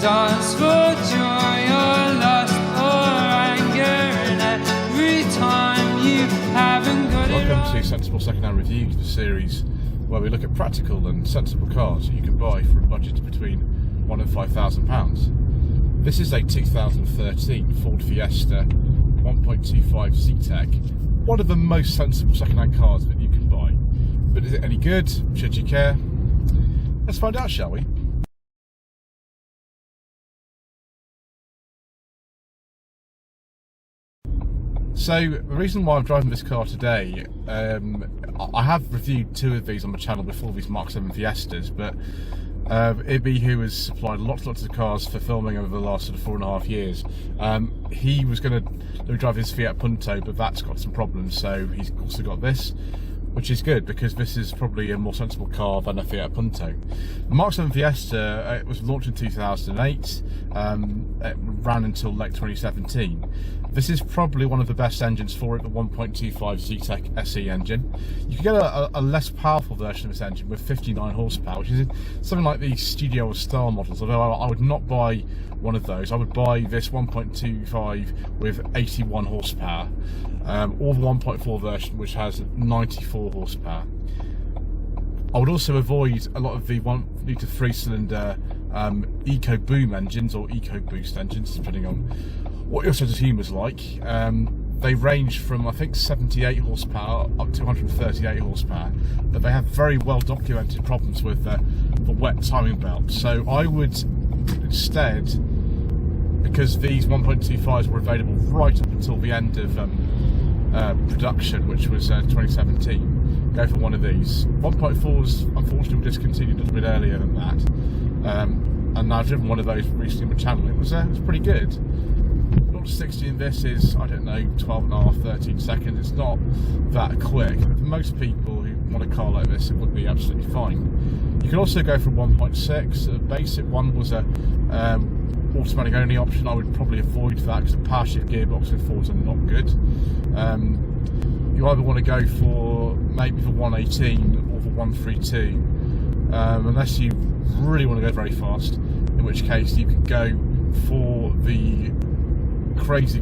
dance for joy or lust or anger, and every time you haven't got it Welcome to Sensible Secondhand Reviews, the series where we look at practical and sensible cars that you can buy for a budget between £1,000 and £5,000. This is a 2013 Ford Fiesta 1.25 Zetec, one of the most sensible secondhand cars that you can buy. But is it any good? Should you care? Let's find out, shall we? So the reason why I'm driving this car today, I have reviewed two of these on my channel before, these Mark VII Fiestas, but Ibby, who has supplied lots of cars for filming over the last sort of 4.5 years, he was going to drive his Fiat Punto, but that's got some problems, so he's also got this, which is good because this is probably a more sensible car than a Fiat Punto. The Mark VII Fiesta, it was launched in 2008, it ran until late 2017. This is probably one of the best engines for it, the 1.25 Zetec SE engine. You can get a less powerful version of this engine with 59 horsepower, which is something like the Studio or Star models, although I would not buy one of those. I would buy this 1.25 with 81 horsepower, or the 1.4 version which has 94 horsepower. I would also avoid a lot of the 1.3 3-cylinder Eco Boom engines or Eco Boost engines, depending on what your sense of humour is like. They range from, I think, 78 horsepower up to 138 horsepower, but they have very well documented problems with the wet timing belt. So I would instead, because these 1.25s were available right up until the end of production, which was 2017, go for one of these. 1.4s unfortunately were discontinued a little bit earlier than that, and I've driven one of those recently on my channel. It was pretty good. 0 to 60 in this is, I don't know, 12.5, 13 seconds. It's not that quick. For most people who want a car like this, it would be absolutely fine. You can also go for 1.6. The basic one was a automatic only option. I would probably avoid that because the power shift gearbox in Fords are not good. You either want to go for maybe the 118 or the 132, unless you really want to go very fast, in which case you could go for the crazy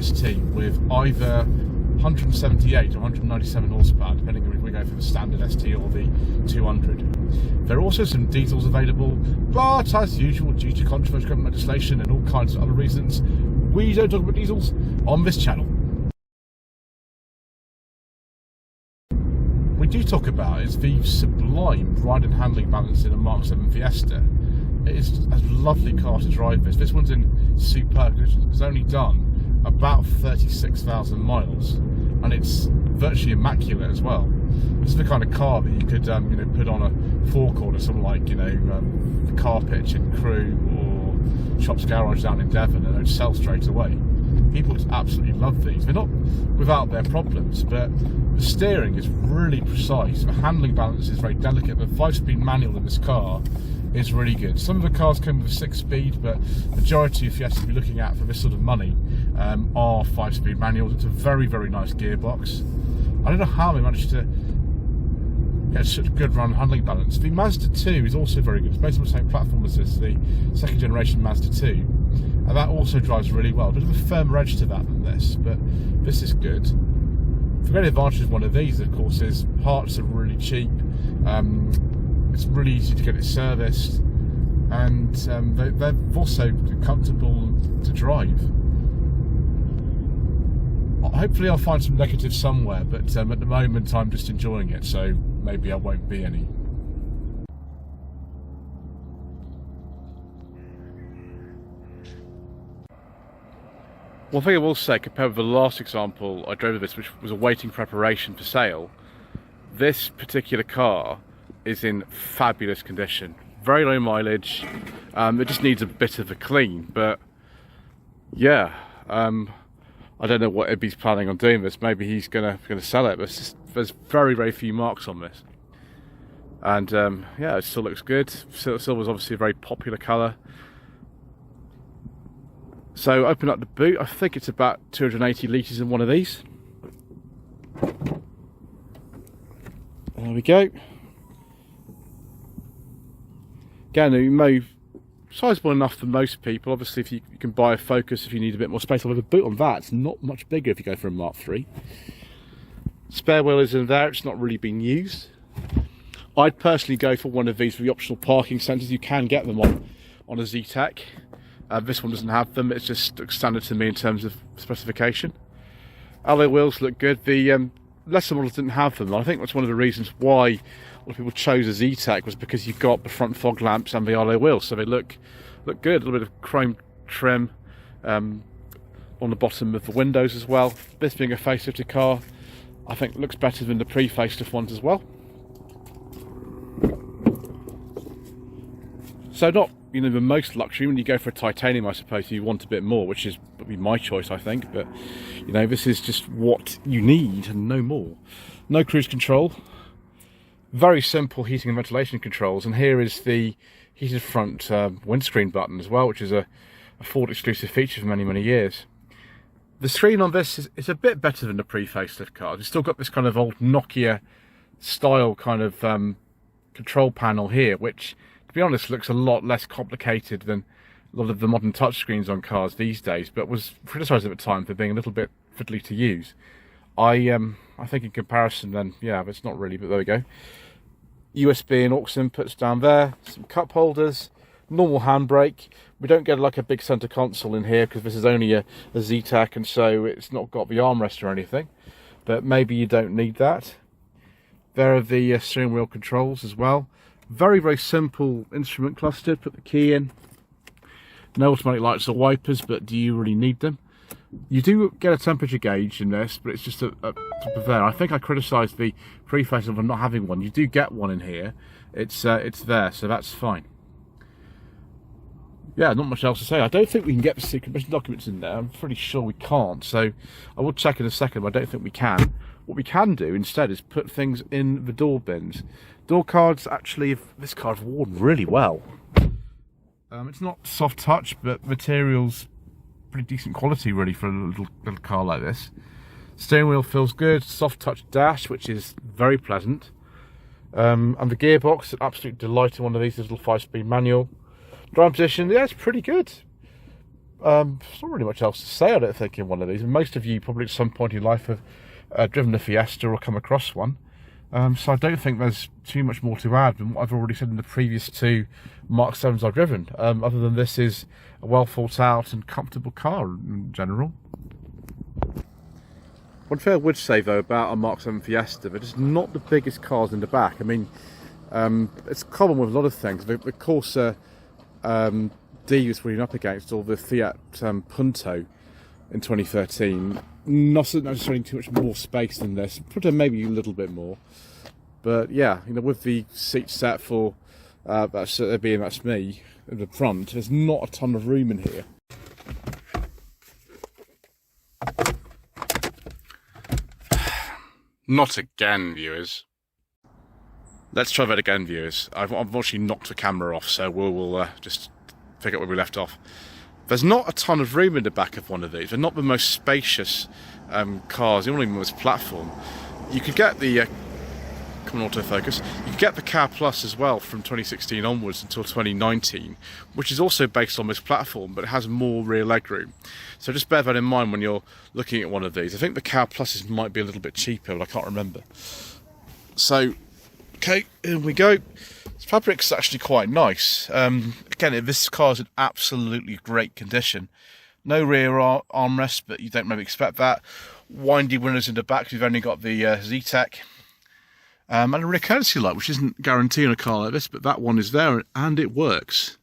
ST with either 178 or 197 horsepower, depending on if we go for the standard ST or the 200. There are also some diesels available, but as usual, due to controversial government legislation and all kinds of other reasons, we don't talk about diesels on this channel. We do talk about is the sublime ride and handling balance in a Mark VII Fiesta. It is a lovely car to drive this. This one's in superb condition. It's only done about 36,000 miles, and it's virtually immaculate as well. This is the kind of car that you could put on a forecourt or something like, the Car Pitch in Crewe or Shops Garage down in Devon, and they'd sell straight away. People just absolutely love these. They're not without their problems, but the steering is really precise. The handling balance is very delicate. The 5-speed manual in this car is really good. Some of the cars come with a 6-speed, but the majority of Fiestas we're looking at for this sort of money are 5-speed manuals. It's a very nice gearbox. I don't know how they managed to get such a good run handling balance. The Mazda 2 is also very good. It's based on the same platform as this, the second generation Mazda 2, and that also drives really well. A bit of a firmer edge to that than this, but this is good. The great advantage of one of these, of course, is parts are really cheap. It's really easy to get it serviced, and they're also comfortable to drive. Hopefully I'll find some negatives somewhere, but at the moment I'm just enjoying it, so maybe I won't be any. One thing I will say, compared with the last example I drove of this, which was awaiting preparation for sale, this particular car is in fabulous condition. Very low mileage. It just needs a bit of a clean, but yeah, I don't know what Ibby's planning on doing this. Maybe he's gonna sell it, but there's very few marks on this, and yeah, it still looks good. Silver's obviously a very popular colour. So open up the boot. I think it's about 280 litres in one of these. There we go. Again, you may sizable enough for most people. Obviously, if you can buy a Focus if you need a bit more space. Although the boot on that, it's not much bigger if you go for a Mark III. Spare wheel is in there, it's not really been used. I'd personally go for one of these with the optional parking sensors. You can get them on a Zetec. This one doesn't have them, it's just standard to me in terms of specification. Alloy wheels look good. The lesser models didn't have them. I think that's one of the reasons why a lot of people chose a Zetec, was because you've got the front fog lamps and the alloy wheels, so they look good. A little bit of chrome trim on the bottom of the windows as well. This being a facelifted car, I think it looks better than the pre-facelift ones as well. So not, you know, the most luxury. When you go for a titanium, I suppose you want a bit more, which is would be my choice, I think. But you know, this is just what you need and no more. No cruise control. Very simple heating and ventilation controls. And here is the heated front windscreen button as well, which is a Ford exclusive feature for many, many years. The screen on this is a bit better than the pre-facelift cars. It's still got this kind of old Nokia style kind of control panel here, which, to be honest, looks a lot less complicated than a lot of the modern touchscreens on cars these days, but was criticised at the time for being a little bit fiddly to use. I think in comparison then, yeah, but it's not really, but there we go. USB and aux inputs down there, some cup holders, normal handbrake. We don't get like a big centre console in here because this is only a Zetec, and so it's not got the armrest or anything, but maybe you don't need that. There are the steering wheel controls as well. Very, very simple instrument cluster. Put the key in. No automatic lights or wipers, but do you really need them? You do get a temperature gauge in this, but it's just up there. I think I criticised the pre-facelift for not having one. You do get one in here. It's there, so that's fine. Yeah, not much else to say. I don't think we can get the secret mission documents in there. I'm pretty sure we can't, so I will check in a second, but I don't think we can. What we can do instead is put things in the door bins. Door cards, actually, this card have worn really well. It's not soft touch, but material's pretty decent quality really for a little car like this. Steering wheel feels good. Soft touch dash, which is very pleasant. And the gearbox, an absolute delight in one of these. Little 5-speed manual. Drive position, yeah, it's pretty good. There's not really much else to say, I don't think, in one of these. And most of you probably at some point in your life have driven a Fiesta or come across one. So I don't think there's too much more to add than what I've already said in the previous two Mark 7s I've driven. Other than this is a well thought out and comfortable car in general. One thing I would say though about a Mark 7 Fiesta, but it's not the biggest cars in the back. I mean, it's common with a lot of things. The Corsa D was running up against, or the Fiat Punto in 2013. Not necessarily too much more space than this, probably maybe a little bit more. But yeah, you know, with the seat set for that's me at the front, there's not a ton of room in here. Not again, viewers. Let's try that again, viewers. I've actually knocked the camera off, so we'll just pick up where we left off. There's not a ton of room in the back of one of these. They're not the most spacious cars. They're not even the most platform. You could get the come on, autofocus. You could get the Car Plus as well from 2016 onwards until 2019, which is also based on this platform, but it has more rear legroom. So just bear that in mind when you're looking at one of these. I think the Car Pluses might be a little bit cheaper, but I can't remember. So, okay, here we go. This fabric's actually quite nice. Again, this car is in absolutely great condition. No rear armrest, but you don't maybe expect that. Windy windows in the back, we've only got the Zetec. And a rear courtesy light, which isn't guaranteed on a car like this, but that one is there and it works.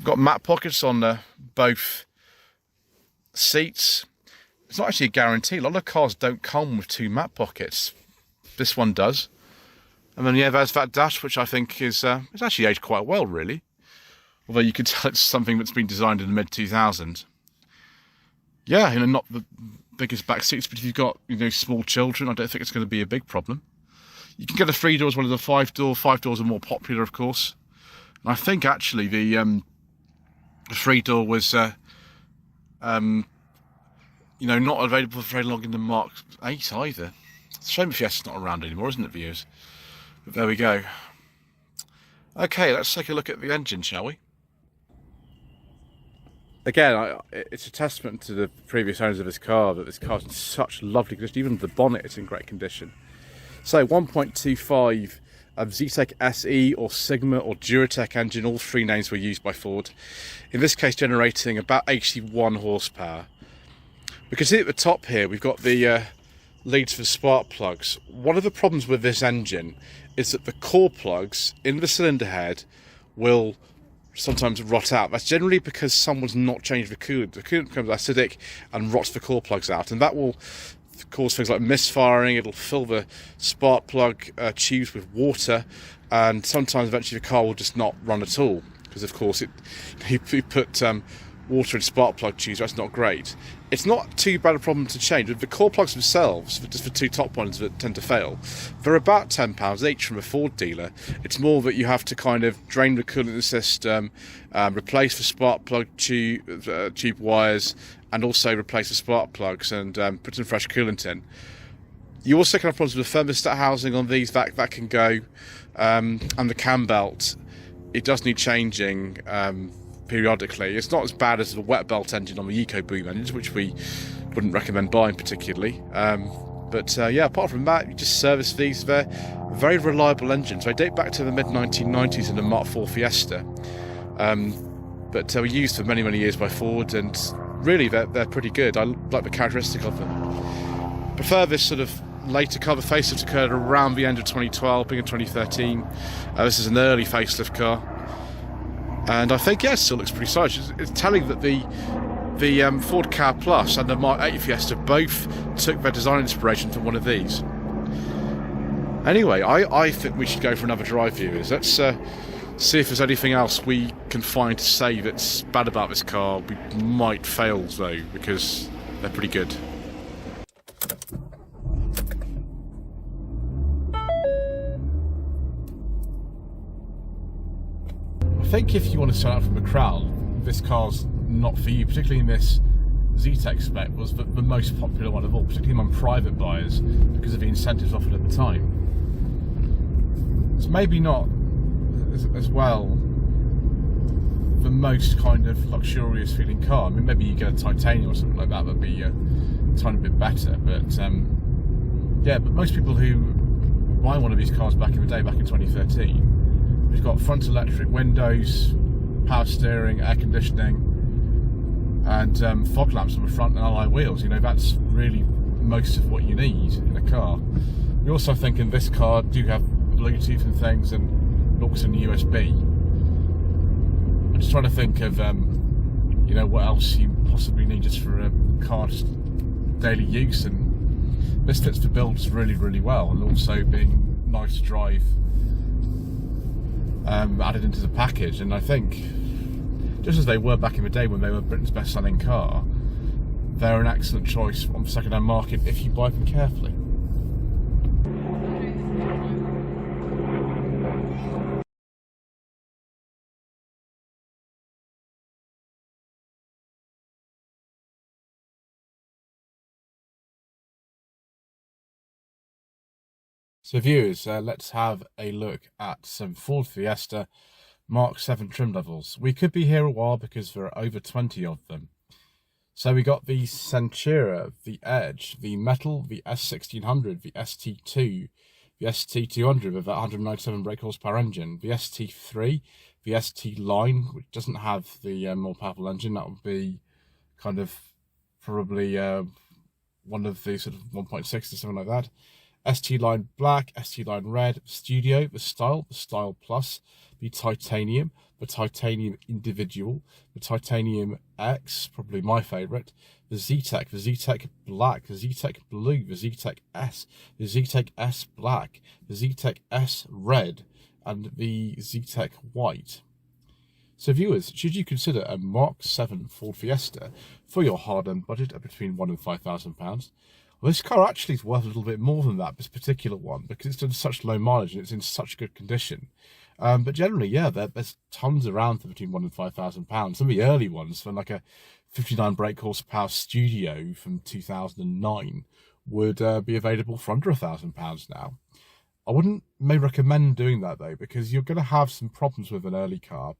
Got matte pockets on both seats. It's not actually a guarantee. A lot of cars don't come with 2 matte pockets. This one does. And then yeah, there's that dash, which I think is it's actually aged quite well, really. Although you could tell it's something that's been designed in the mid-2000s. Yeah, you know, not the biggest back seats, but if you've got, you know, small children, I don't think it's going to be a big problem. You can get a 3-door as well as a 5-door. 5 doors are more popular, of course. And I think actually the 3-door was, you know, not available for very long in the Mark 8 either. It's a shame if Fiesta's not around anymore, isn't it, viewers? But there we go. Okay, let's take a look at the engine, shall we? Again, it's a testament to the previous owners of this car that this car's in such lovely condition. Even the bonnet is in great condition. So 1.25 Zetec SE or Sigma or Duratec engine, all three names were used by Ford. In this case, generating about 81 horsepower. We can see at the top here, we've got the leads for spark plugs. One of the problems with this engine is that the core plugs in the cylinder head will sometimes rot out. That's generally because someone's not changed the coolant. The coolant becomes acidic and rots the core plugs out, and that will cause things like misfiring. It'll fill the spark plug tubes with water, and sometimes eventually the car will just not run at all, because of course you put water in spark plug tubes. That's not great. It's not too bad a problem to change. The core plugs themselves, just the two top ones that tend to fail, they're about £10 each from a Ford dealer. It's more that you have to kind of drain the coolant in the system, replace the spark plug tube wires, and also replace the spark plugs and put some fresh coolant in. You also can have problems with the thermostat housing on these. That can go, and the cam belt, it does need changing periodically. It's not as bad as the wet belt engine on the EcoBoost engines, which we wouldn't recommend buying particularly. But yeah, apart from that, you just service these. They're very reliable engines. They date back to the mid-1990s in the Mark IV Fiesta, but were used for many, many years by Ford, and really they're pretty good. I like the characteristic of them. Prefer this sort of later car. The facelift occurred around the end of 2012, beginning of 2013. This is an early facelift car. And I think, yes, it still looks pretty stylish. It's telling that the Ford Ka Plus and the Mark VIII Fiesta both took their design inspiration from one of these. Anyway, I think we should go for another drive, viewers. Let's see if there's anything else we can find to say that's bad about this car. We might fail, though, because they're pretty good. I think if you want to stand out from the crowd, this car's not for you, particularly in this Zetec spec. Was the most popular one of all, particularly among private buyers, because of the incentives offered at the time. It's maybe not as well the most kind of luxurious feeling car. I mean, maybe you get a titanium or something like that, that'd be a tiny bit better, but yeah, but most people who buy one of these cars back in the day, back in 2013, we've got front electric windows, power steering, air conditioning, and fog lamps on the front and alloy wheels. You know, that's really most of what you need in a car. We also think in this car do have Bluetooth and things, and looks in USB. I'm just trying to think of you know, what else you possibly need just for a car, just daily use, and this fits the builds really, really well, and also being nice to drive added into the package. And I think, just as they were back in the day when they were Britain's best-selling car, they're an excellent choice on the second-hand market if you buy them carefully. So viewers, let's have a look at some Ford Fiesta Mark VII trim levels. We could be here a while because there are over 20 of them. So we got the Centura, the Edge, the Metal, the S1600, the ST2, the ST200 with that 197 brake horsepower engine, the ST3, the ST Line, which doesn't have the more powerful engine. That would be kind of probably one of the sort of 1.6 or something like that. ST Line Black, ST Line Red, Studio, the Style Plus, the Titanium Individual, the Titanium X, probably my favourite, the Zetec Black, the Zetec Blue, the Zetec S, the Zetec S Black, the Zetec S Red, and the Zetec White. So viewers, should you consider a Mark VII Ford Fiesta for your hard-earned budget of between £1,000 and £5,000? Well, this car actually is worth a little bit more than that, this particular one, because it's done such low mileage and it's in such good condition. But generally, yeah, there's tons around for between £1,000 and £5,000. Some of the early ones, for like a 59 brake horsepower Studio from 2009, would be available for under £1,000 now. I wouldn't may recommend doing that though, because you're going to have some problems with an early car,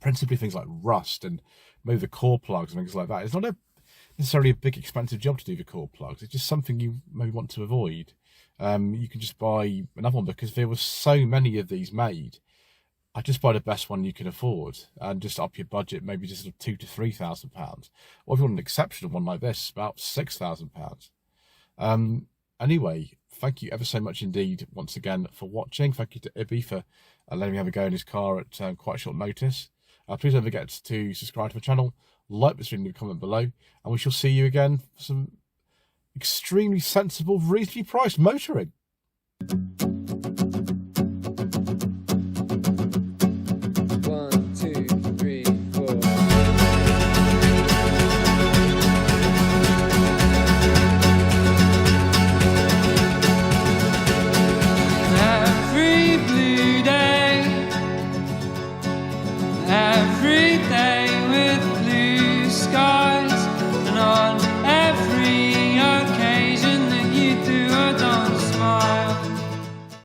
principally things like rust and maybe the core plugs and things like that. It's not necessarily a big expensive job to do the core plugs. It's just something you maybe want to avoid. You can just buy another one, because there were so many of these made. I just buy the best one you can afford and just up your budget, maybe just £2,000 to £3,000. Or if you want an exceptional one like this, about £6,000. Anyway, thank you ever so much indeed once again for watching. Thank you to Ibby for letting me have a go in his car at quite short notice. Please don't forget to subscribe to my channel, like this video, comment below, and we shall see you again for some extremely sensible, reasonably priced motoring.